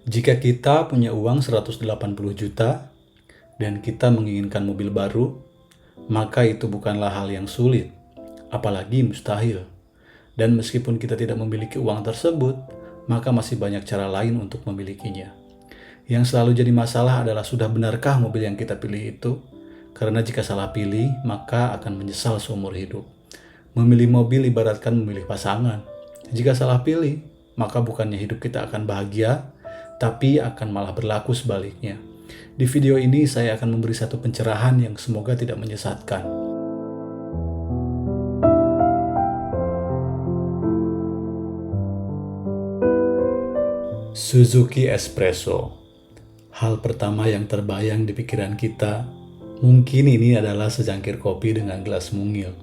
Jika kita punya uang 180 juta dan kita menginginkan mobil baru, maka itu bukanlah hal yang sulit, apalagi mustahil. Dan meskipun kita tidak memiliki uang tersebut, maka masih banyak cara lain untuk memilikinya. Yang selalu jadi masalah adalah sudah benarkah mobil yang kita pilih itu? Karena jika salah pilih, maka akan menyesal seumur hidup. Memilih mobil ibaratkan memilih pasangan. Jika salah pilih, maka bukannya hidup kita akan bahagia, tapi akan malah berlaku sebaliknya. Di video ini saya akan memberi satu pencerahan yang semoga tidak menyesatkan. Suzuki Espresso. Hal pertama yang terbayang di pikiran kita, mungkin ini adalah secangkir kopi dengan gelas mungil.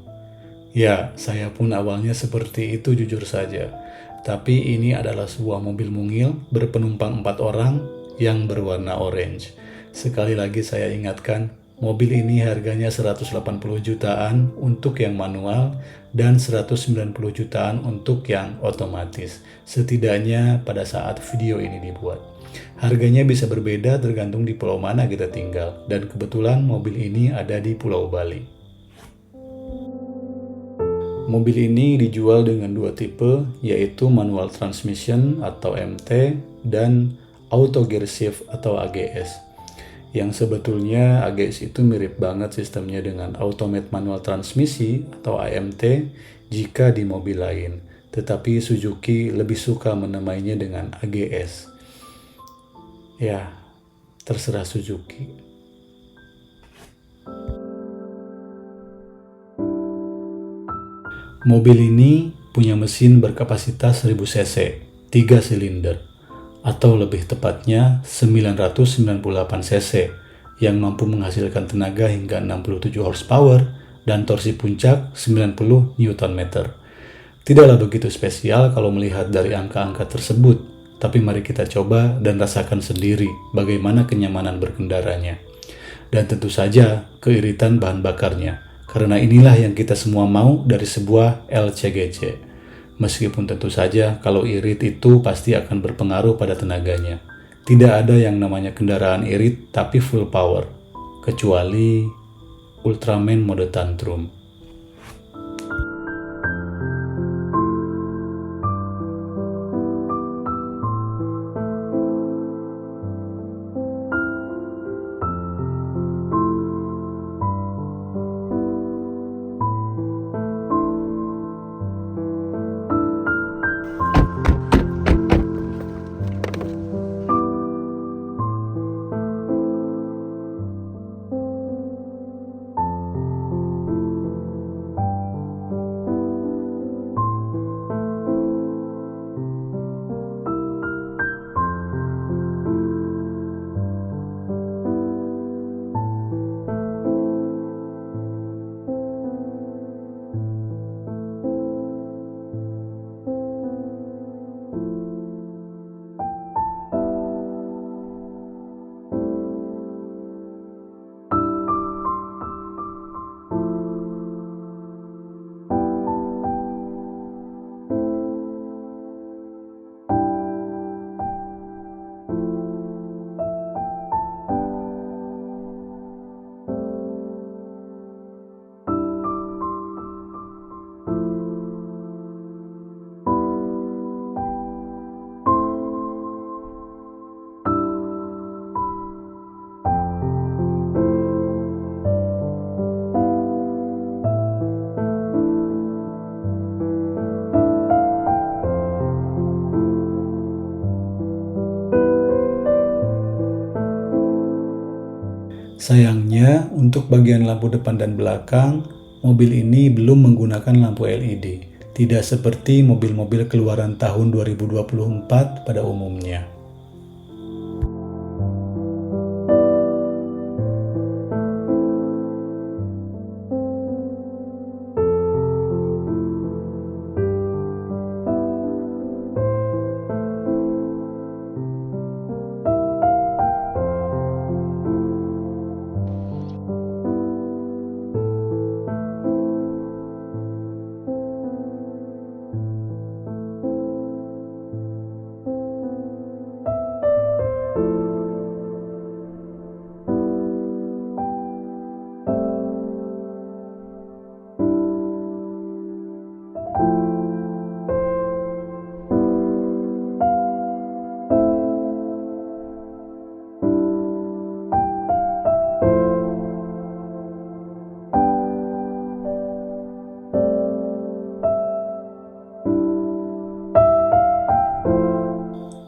Ya, saya pun awalnya seperti itu jujur saja. Tapi ini adalah sebuah mobil mungil berpenumpang 4 orang yang berwarna orange. Sekali lagi saya ingatkan, mobil ini harganya 180 jutaan untuk yang manual dan 190 jutaan untuk yang otomatis. Setidaknya pada saat video ini dibuat. Harganya bisa berbeda tergantung di pulau mana kita tinggal, dan kebetulan mobil ini ada di Pulau Bali. Mobil ini dijual dengan dua tipe, yaitu manual transmission atau MT dan auto gear shift atau AGS. Yang sebetulnya AGS itu mirip banget sistemnya dengan automatic manual transmisi atau AMT jika di mobil lain. Tetapi Suzuki lebih suka menamainya dengan AGS. Ya, terserah Suzuki. Mobil ini punya mesin berkapasitas 1000 cc, 3 silinder, atau lebih tepatnya 998 cc, yang mampu menghasilkan tenaga hingga 67 horsepower dan torsi puncak 90 Nm. Tidaklah begitu spesial kalau melihat dari angka-angka tersebut, tapi mari kita coba dan rasakan sendiri bagaimana kenyamanan berkendaranya. Dan tentu saja keiritan bahan bakarnya, karena inilah yang kita semua mau dari sebuah LCGC. Meskipun tentu saja kalau irit itu pasti akan berpengaruh pada tenaganya. Tidak ada yang namanya kendaraan irit tapi full power, kecuali Ultraman mode tantrum. Sayangnya, untuk bagian lampu depan dan belakang, mobil ini belum menggunakan lampu LED. Tidak seperti mobil-mobil keluaran tahun 2024 pada umumnya.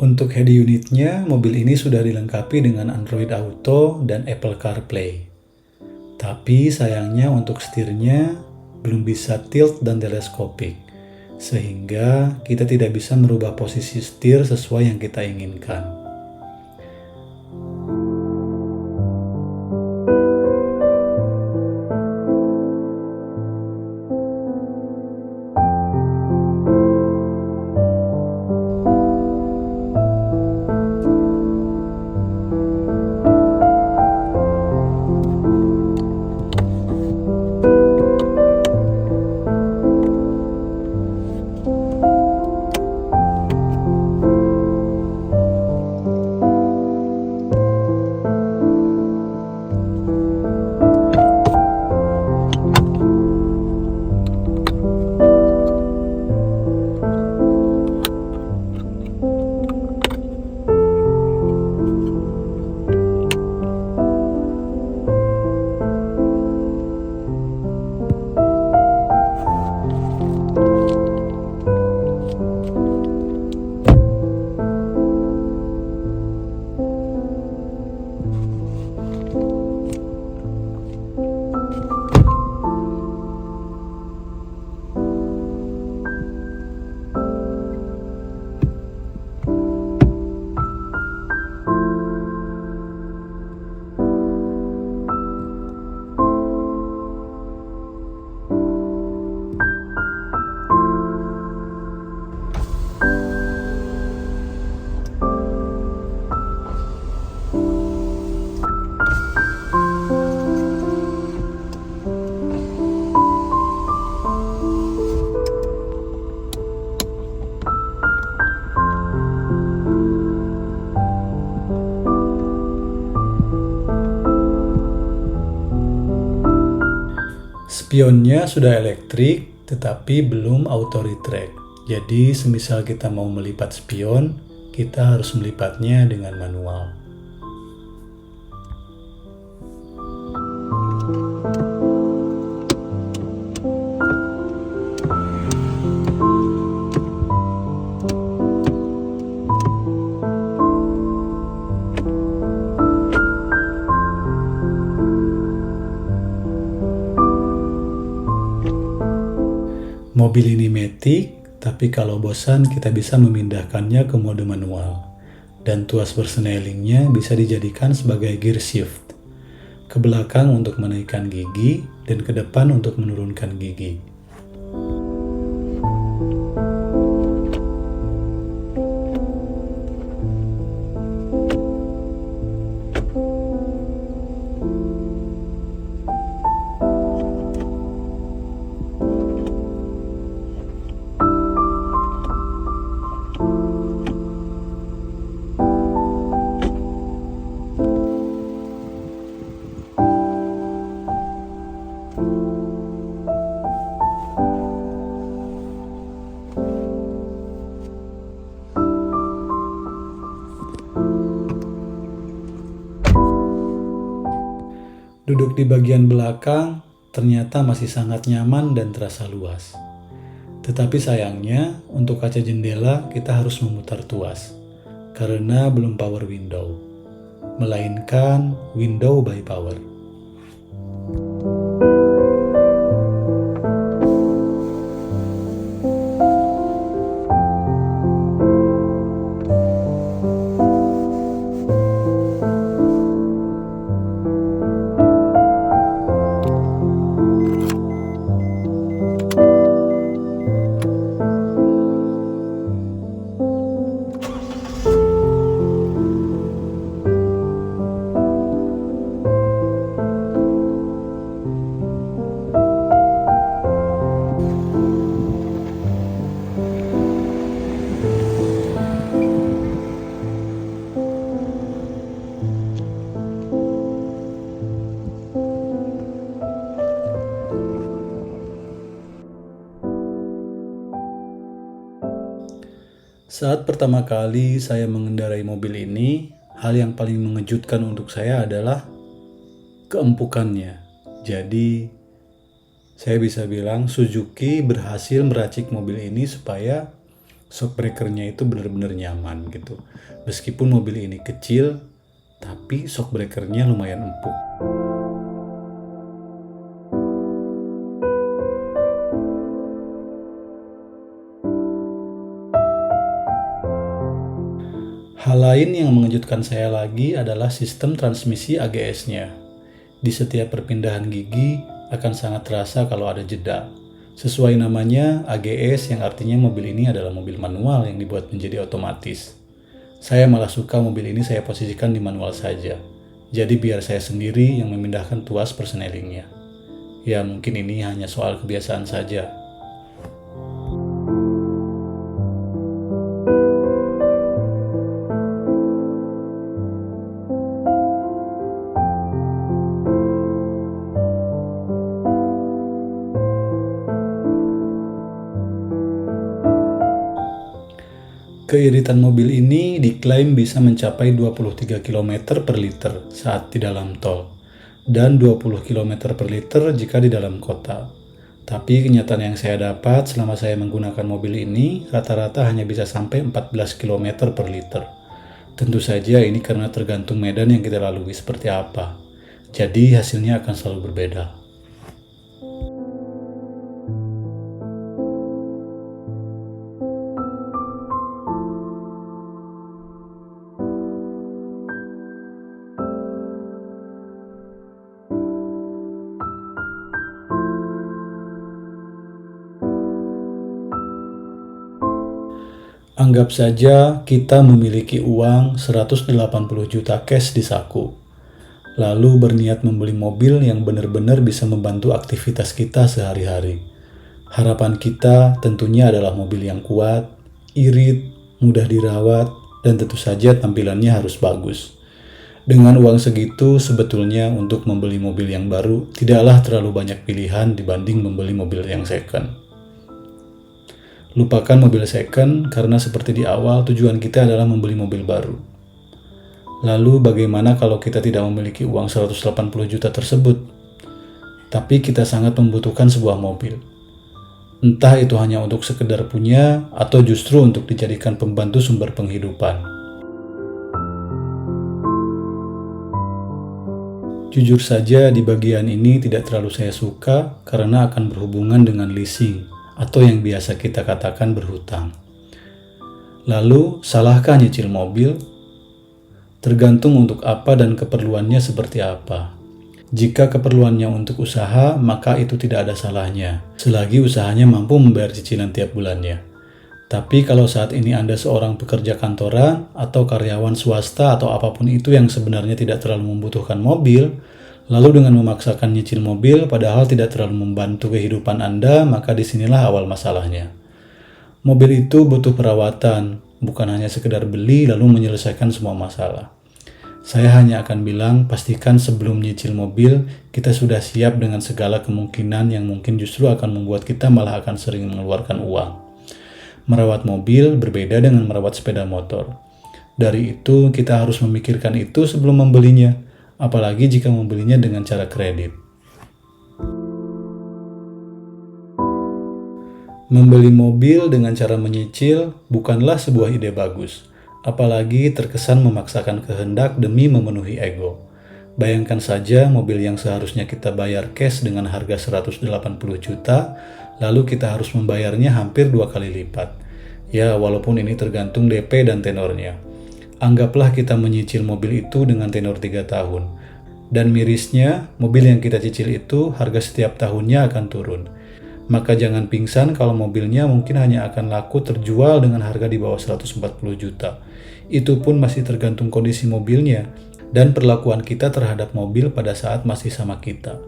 Untuk head unitnya, mobil ini sudah dilengkapi dengan Android Auto dan Apple CarPlay. Tapi sayangnya untuk setirnya belum bisa tilt dan teleskopik, sehingga kita tidak bisa merubah posisi setir sesuai yang kita inginkan. Spionnya sudah elektrik, tetapi belum auto retract. Jadi, semisal kita mau melipat spion, kita harus melipatnya dengan manual. Mobil ini matic, tapi kalau bosan kita bisa memindahkannya ke mode manual. Dan tuas persnelingnya bisa dijadikan sebagai gear shift. Ke belakang untuk menaikkan gigi, dan ke depan untuk menurunkan gigi. Duduk di bagian belakang ternyata masih sangat nyaman dan terasa luas. Tetapi sayangnya, untuk kaca jendela kita harus memutar tuas, karena belum power window, melainkan window by power. Saat pertama kali saya mengendarai mobil ini, hal yang paling mengejutkan untuk saya adalah keempukannya. Jadi, saya bisa bilang Suzuki berhasil meracik mobil ini supaya shock breakernya itu benar-benar nyaman gitu. Meskipun mobil ini kecil, tapi shock breakernya lumayan empuk. Hal lain yang mengejutkan saya lagi adalah sistem transmisi AGS-nya. Di setiap perpindahan gigi akan sangat terasa kalau ada jeda. Sesuai namanya, AGS yang artinya mobil ini adalah mobil manual yang dibuat menjadi otomatis. Saya malah suka mobil ini saya posisikan di manual saja. Jadi biar saya sendiri yang memindahkan tuas persenelingnya. Ya mungkin ini hanya soal kebiasaan saja. Keiritan mobil ini diklaim bisa mencapai 23 km per liter saat di dalam tol, dan 20 km per liter jika di dalam kota. Tapi kenyataan yang saya dapat selama saya menggunakan mobil ini, rata-rata hanya bisa sampai 14 km per liter. Tentu saja ini karena tergantung medan yang kita lalui seperti apa. Jadi hasilnya akan selalu berbeda. Anggap saja kita memiliki uang 180 juta cash di saku, lalu berniat membeli mobil yang benar-benar bisa membantu aktivitas kita sehari-hari. Harapan kita tentunya adalah mobil yang kuat, irit, mudah dirawat, dan tentu saja tampilannya harus bagus. Dengan uang segitu, sebetulnya untuk membeli mobil yang baru tidaklah terlalu banyak pilihan dibanding membeli mobil yang second. Lupakan mobil second karena seperti di awal tujuan kita adalah membeli mobil baru. Lalu bagaimana kalau kita tidak memiliki uang 180 juta tersebut? Tapi kita sangat membutuhkan sebuah mobil. Entah itu hanya untuk sekedar punya atau justru untuk dijadikan pembantu sumber penghidupan. Jujur saja di bagian ini tidak terlalu saya suka karena akan berhubungan dengan leasing atau yang biasa kita katakan berhutang. Lalu, salahkah nyicil mobil? Tergantung untuk apa dan keperluannya seperti apa. Jika keperluannya untuk usaha, maka itu tidak ada salahnya, selagi usahanya mampu membayar cicilan tiap bulannya. Tapi kalau saat ini Anda seorang pekerja kantoran atau karyawan swasta atau apapun itu yang sebenarnya tidak terlalu membutuhkan mobil, lalu dengan memaksakan nyicil mobil padahal tidak terlalu membantu kehidupan Anda, maka disinilah awal masalahnya. Mobil itu butuh perawatan, bukan hanya sekedar beli lalu menyelesaikan semua masalah. Saya hanya akan bilang, pastikan sebelum nyicil mobil, kita sudah siap dengan segala kemungkinan yang mungkin justru akan membuat kita malah akan sering mengeluarkan uang. Merawat mobil berbeda dengan merawat sepeda motor. Dari itu, kita harus memikirkan itu sebelum membelinya. Apalagi jika membelinya dengan cara kredit. Membeli mobil dengan cara menyicil bukanlah sebuah ide bagus, apalagi terkesan memaksakan kehendak demi memenuhi ego. Bayangkan saja mobil yang seharusnya kita bayar cash dengan harga 180 juta, lalu kita harus membayarnya hampir 2 kali lipat. Ya, walaupun ini tergantung DP dan tenornya. Anggaplah kita menyicil mobil itu dengan tenor 3 tahun. Dan mirisnya, mobil yang kita cicil itu harga setiap tahunnya akan turun. Maka jangan pingsan kalau mobilnya mungkin hanya akan laku terjual dengan harga di bawah 140 juta. Itu pun masih tergantung kondisi mobilnya dan perlakuan kita terhadap mobil pada saat masih sama kita.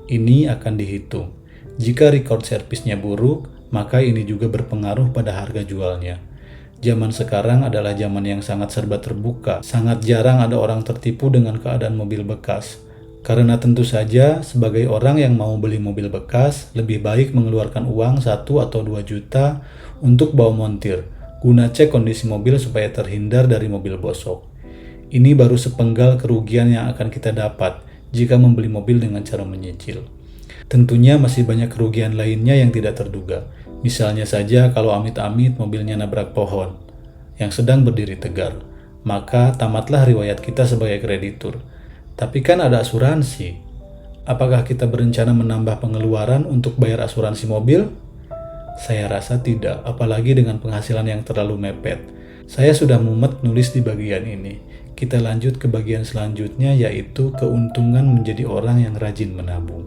Ini akan dihitung. Jika record servisnya buruk, maka ini juga berpengaruh pada harga jualnya. Zaman sekarang adalah zaman yang sangat serba terbuka. Sangat jarang ada orang tertipu dengan keadaan mobil bekas. Karena tentu saja sebagai orang yang mau beli mobil bekas, lebih baik mengeluarkan uang 1 atau 2 juta untuk bawa montir, guna cek kondisi mobil supaya terhindar dari mobil bosok. Ini baru sepenggal kerugian yang akan kita dapat jika membeli mobil dengan cara menyicil. Tentunya masih banyak kerugian lainnya yang tidak terduga. Misalnya saja kalau amit-amit mobilnya nabrak pohon yang sedang berdiri tegar, maka tamatlah riwayat kita sebagai kreditur. Tapi kan ada asuransi. Apakah kita berencana menambah pengeluaran untuk bayar asuransi mobil? Saya rasa tidak, apalagi dengan penghasilan yang terlalu mepet. Saya sudah mumet nulis di bagian ini. Kita lanjut ke bagian selanjutnya, yaitu keuntungan menjadi orang yang rajin menabung.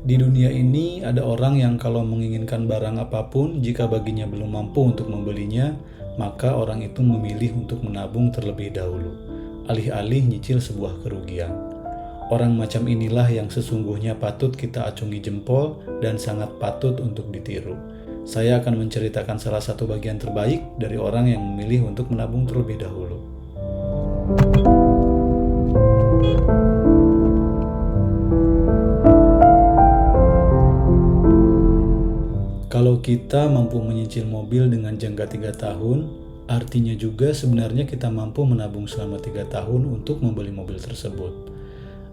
Di dunia ini ada orang yang kalau menginginkan barang apapun, jika baginya belum mampu untuk membelinya, maka orang itu memilih untuk menabung terlebih dahulu, alih-alih nyicil sebuah kerugian. Orang macam inilah yang sesungguhnya patut kita acungi jempol dan sangat patut untuk ditiru. Saya akan menceritakan salah satu bagian terbaik dari orang yang memilih untuk menabung terlebih dahulu. Kalau kita mampu menyicil mobil dengan jangka 3 tahun, artinya juga sebenarnya kita mampu menabung selama 3 tahun untuk membeli mobil tersebut.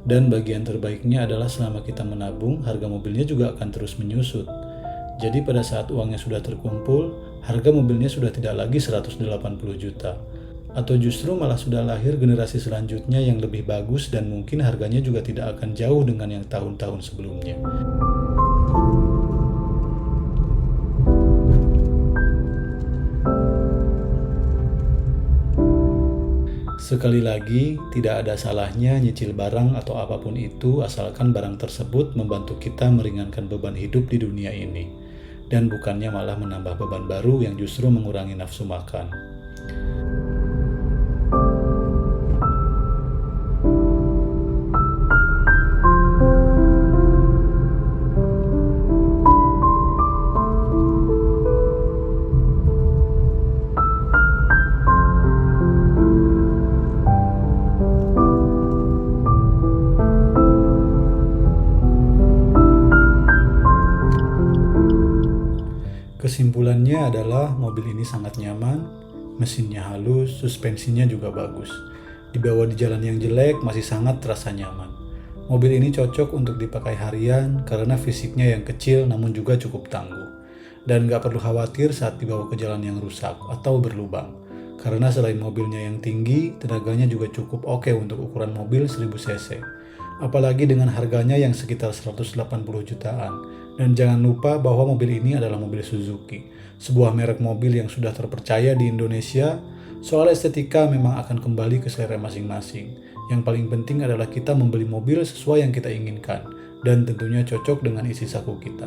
Dan bagian terbaiknya adalah selama kita menabung, harga mobilnya juga akan terus menyusut. Jadi pada saat uangnya sudah terkumpul, harga mobilnya sudah tidak lagi 180 juta. Atau justru malah sudah lahir generasi selanjutnya yang lebih bagus dan mungkin harganya juga tidak akan jauh dengan yang tahun-tahun sebelumnya. Sekali lagi, tidak ada salahnya nyicil barang atau apapun itu asalkan barang tersebut membantu kita meringankan beban hidup di dunia ini dan bukannya malah menambah beban baru yang justru mengurangi nafsu makan. Kesimpulannya adalah mobil ini sangat nyaman, mesinnya halus, suspensinya juga bagus. Dibawa di jalan yang jelek masih sangat terasa nyaman. Mobil ini cocok untuk dipakai harian karena fisiknya yang kecil namun juga cukup tangguh. Dan gak perlu khawatir saat dibawa ke jalan yang rusak atau berlubang. Karena selain mobilnya yang tinggi, tenaganya juga cukup oke untuk ukuran mobil 1000 cc. Apalagi dengan harganya yang sekitar 180 jutaan. Dan jangan lupa bahwa mobil ini adalah mobil Suzuki, sebuah merek mobil yang sudah terpercaya di Indonesia. Soal estetika memang akan kembali ke selera masing-masing. Yang paling penting adalah kita membeli mobil sesuai yang kita inginkan, dan tentunya cocok dengan isi saku kita.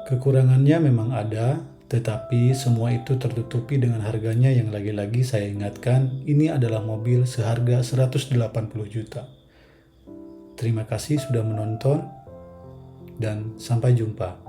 Kekurangannya memang ada, tetapi semua itu tertutupi dengan harganya yang lagi-lagi saya ingatkan ini adalah mobil seharga 180 juta. Terima kasih sudah menonton dan sampai jumpa.